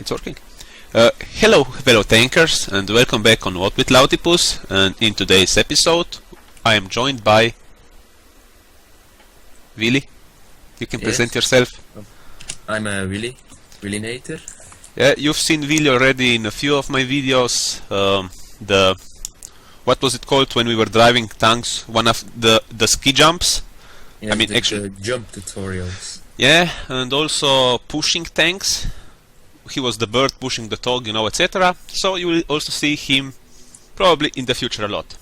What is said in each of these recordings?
It's working. Hello fellow tankers, and welcome back on What with Lautipus. And in today's episode I am joined by Willie. You can present yourself. I'm Willie, Willie Nater. Yeah, you've seen Willie already in a few of my videos. What was it called when we were driving tanks? One of the ski jumps. Yeah, I mean, the jump tutorials. Yeah, and also pushing tanks. He was the bird pushing the dog, etc. So you will also see him probably in the future a lot.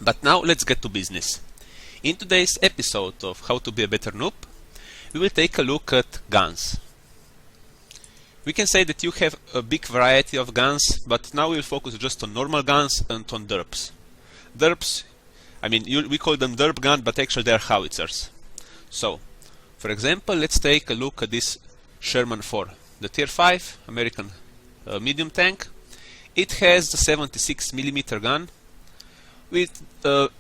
But now let's get to business. In today's episode of How to be a Better Noob, we will take a look at guns. We can say that you have a big variety of guns, but now we'll focus just on normal guns and on derps. Derps, I mean, we call them derp gun, but actually they're howitzers. So, for example, let's take a look at this Sherman 4, the Tier 5 American medium tank. It has the 76mm gun with a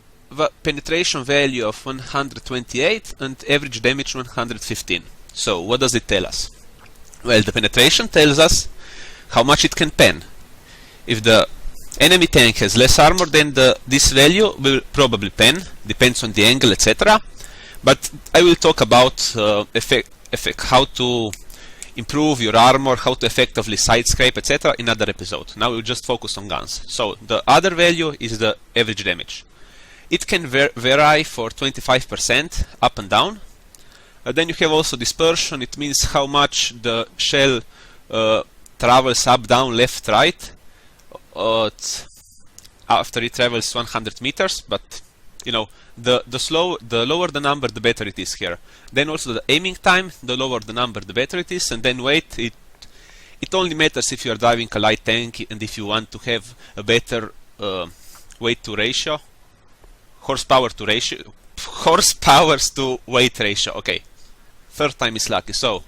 penetration value of 128 and average damage 115. So, what does it tell us? Well, the penetration tells us how much it can pen. If the enemy tank has less armor, then this value will probably pen, depends on the angle, etc. But I will talk about how to improve your armor, how to effectively side scrape, etc. in another episode. Now we'll just focus on guns. So the other value is the average damage. It can vary for 25% up and down. Then you have also dispersion. It means how much the shell travels up, down, left, right after it travels 100 meters. But the lower the number, the better it is here. Then also the aiming time, the lower the number, the better it is. And then weight, it only matters if you are driving a light tank and if you want to have a better weight to ratio, horsepowers to weight ratio. Okay, third time is lucky. So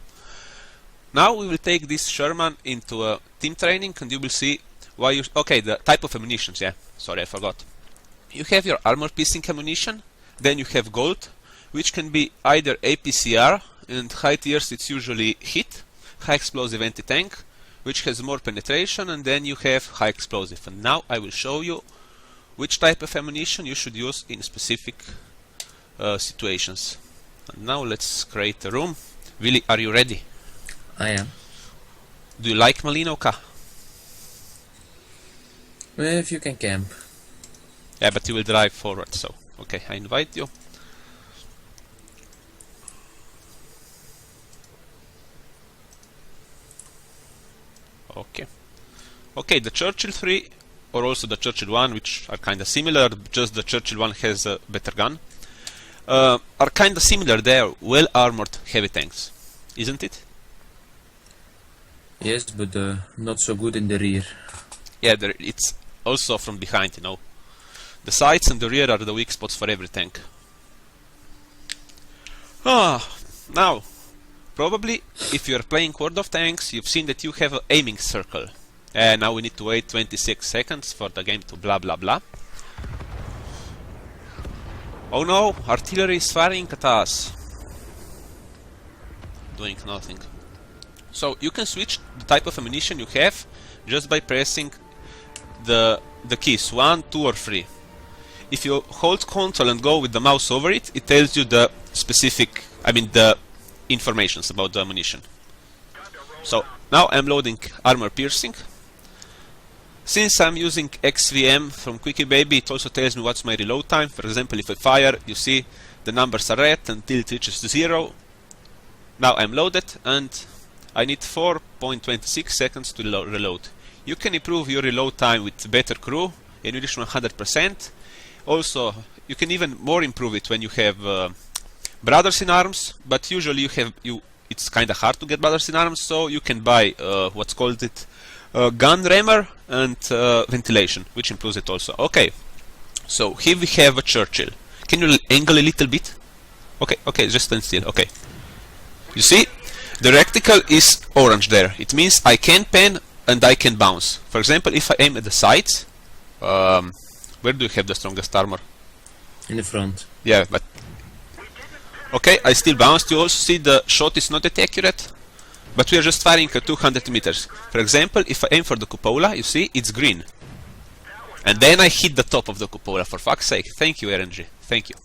now we will take this Sherman into a team training, and you will see why you. Okay, the type of ammunition. Yeah, sorry, I forgot. You have your armor piercing ammunition, then you have gold, which can be either APCR, and high tiers it's usually HIT, high explosive anti-tank, which has more penetration, and then you have high explosive. And now I will show you which type of ammunition you should use in specific situations. And now let's create a room. Willie, are you ready? I am. Do you like Malinoka? Well, if you can camp. Yeah, but you will drive forward, so okay, I invite you. Okay, the Churchill 3 or also the Churchill 1, which are kinda similar, just the Churchill 1 has a better gun, are kinda similar. They are well armored heavy tanks, isn't it? Yes, but not so good in the rear. Yeah, it's also from behind, The sides and the rear are the weak spots for every tank. Now, probably if you are playing World of Tanks, you've seen that you have an aiming circle. And now we need to wait 26 seconds for the game to blah blah blah. Oh no, artillery is firing at us. Doing nothing. So you can switch the type of ammunition you have just by pressing the keys 1, 2 or 3. If you hold Ctrl and go with the mouse over it, it tells you the specific, the informations about the ammunition. So now I'm loading armor piercing. Since I'm using XVM from Quickie Baby, it also tells me what's my reload time. For example, if I fire, you see the numbers are red until it reaches 0. Now I'm loaded and I need 4.26 seconds to reload. You can improve your reload time with better crew and you reach 100%. Also, you can even more improve it when you have brothers in arms, but usually it's kinda hard to get brothers in arms, so you can buy what's called it gun rammer and ventilation, which improves it also. Okay, so here we have a Churchill. Can you angle a little bit? Okay, just stand still. Okay, you see the reticle is orange there. It means I can pen and I can bounce. For example, if I aim at the sides, where do you have the strongest armor? In the front. Yeah, but okay, I still bounced. You also see the shot is not that accurate, But we are just firing at 200 meters. For example, if I aim for the cupola, you see, it's green. And then I hit the top of the cupola, for fuck's sake. Thank you, RNG. Thank you.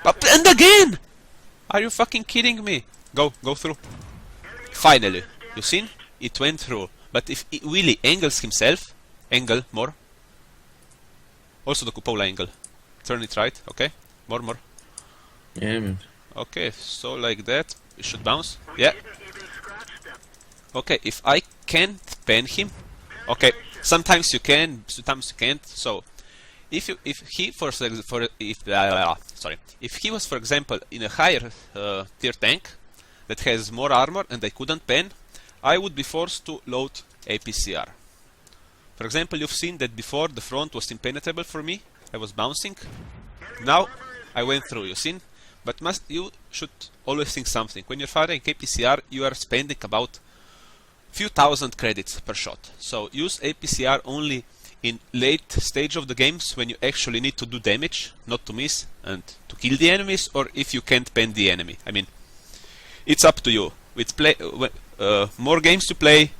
And again! Are you fucking kidding me? Go through. Finally. You seen? It went through. But if Willie angles himself, angle, more. Also the cupola angle. Turn it right, okay? More. Yeah, man. Okay, so like that. It should bounce. Yeah. Okay, if I can't pen him, okay, sometimes you can, sometimes you can't. So, if he was, for example, in a higher tier tank that has more armor and I couldn't pen, I would be forced to load APCR. For example, you've seen that before the front was impenetrable for me. I was bouncing. Now I went through. You seen? But you should always think something. When you're firing APCR, you are spending about few thousand credits per shot. So use APCR only in late stage of the games when you actually need to do damage, not to miss, and to kill the enemies, or if you can't pen the enemy. I mean, it's up to you. With more games to play,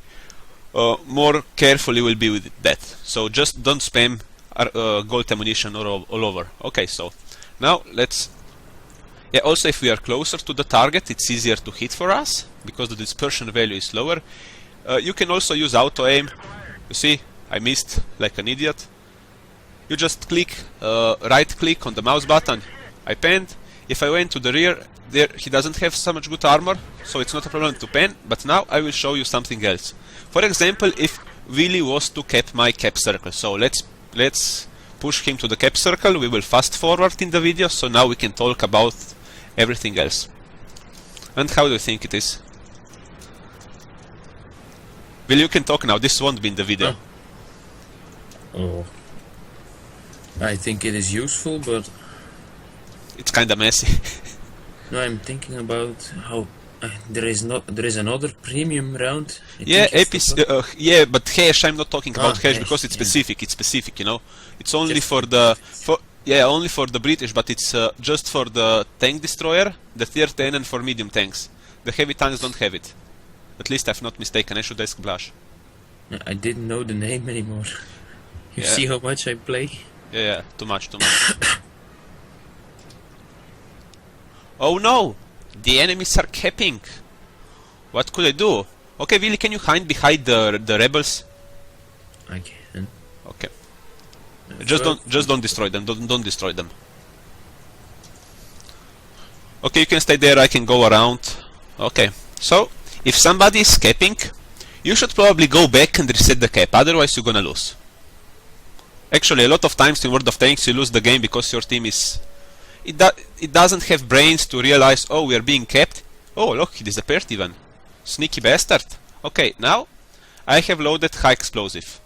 more careful you will be with that. So just don't spam gold ammunition all over. Okay, so now let's... Yeah, also if we are closer to the target, it's easier to hit for us, because the dispersion value is lower. You can also use auto aim. You see, I missed like an idiot. You just click, right click on the mouse button. I penned. If I went to the rear, there he doesn't have so much good armor, so it's not a problem to pen. But now I will show you something else. For example, if Willie was to cap my cap circle, so let's push him to the cap circle. We will fast forward in the video, so now we can talk about everything else. And how do you think it is? Well, you can talk now. This won't be in the video. Oh. I think it is useful, but it's kinda messy. no, I'm thinking about how there is another premium round. Yeah, APC, yeah, but hash. I'm not talking about hash because it's yeah. specific. It's specific, you know. It's only Just for the only for the British, but it's just for the tank destroyer, the tier 10, and for medium tanks. The heavy tanks don't have it. At least I've not mistaken. I should ask Blush. I didn't know the name anymore. You see how much I play? Yeah, too much. Oh no! The enemies are capping. What could I do? Okay, Willie, can you hide behind the rebels? I can. Okay. Just don't destroy them. Don't destroy them. Okay, you can stay there. I can go around. Okay. So if somebody is capping, you should probably go back and reset the cap. Otherwise, you're gonna lose. Actually, a lot of times in World of Tanks, you lose the game because your team is... It doesn't have brains to realize, oh, we are being capped. Oh, look, he disappeared even. Sneaky bastard. Okay, now I have loaded high explosive.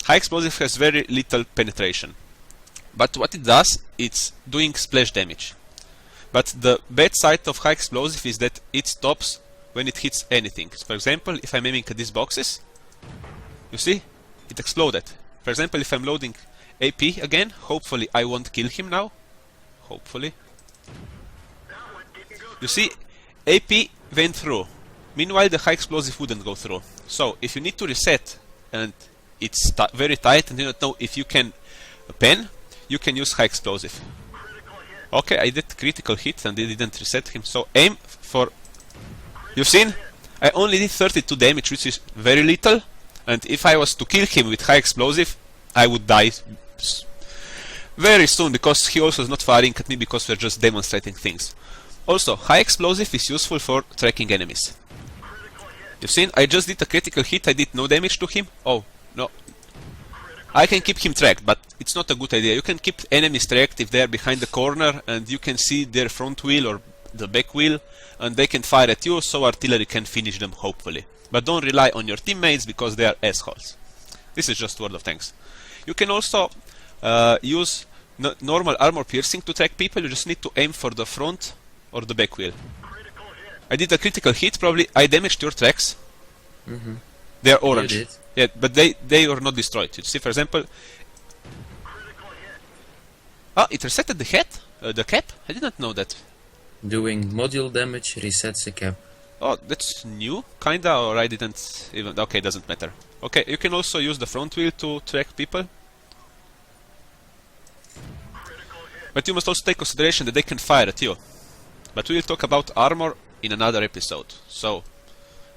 High explosive has very little penetration. But what it does, it's doing splash damage. But the bad side of high explosive is that it stops when it hits anything. So for example, if I'm aiming at these boxes, you see, it exploded. For example, if I'm loading AP again, hopefully I won't kill him now. Hopefully. You see, AP went through. Meanwhile, the high explosive wouldn't go through. So, if you need to reset and it's very tight and you don't know if you can pen, you can use high explosive. Okay, I did critical hit and it didn't reset him. So, aim for... You've seen? I only did 32 damage, which is very little. And if I was to kill him with high explosive, I would die very soon, because he also is not firing at me, because we're just demonstrating things. Also, high explosive is useful for tracking enemies. You've seen, I just did a critical hit, I did no damage to him. Oh, no. I can keep him tracked, but it's not a good idea. You can keep enemies tracked if they're behind the corner and you can see their front wheel or the back wheel, and they can fire at you, so artillery can finish them, hopefully. But don't rely on your teammates, because they are assholes. This is just World of Tanks. You can also use normal armor piercing to track people. You just need to aim for the front or the back wheel. I did a critical hit, probably I damaged your tracks. They are orange. You did. Yeah, but they are not destroyed. You see, for example... Ah, it resetted the cap? I didn't know that. Doing module damage resets the cap. Oh, that's new, kinda, or I didn't even... Okay, doesn't matter. Okay, you can also use the front wheel to track people. But you must also take consideration that they can fire at you. But we will talk about armor in another episode. So,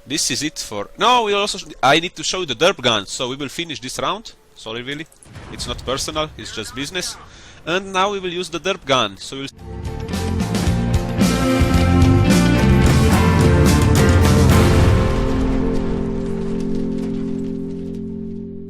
this is it for... No, we also... I need to show you the derp gun, so we will finish this round. Sorry, Willie. It's not personal, it's just business. And now we will use the derp gun, so we'll...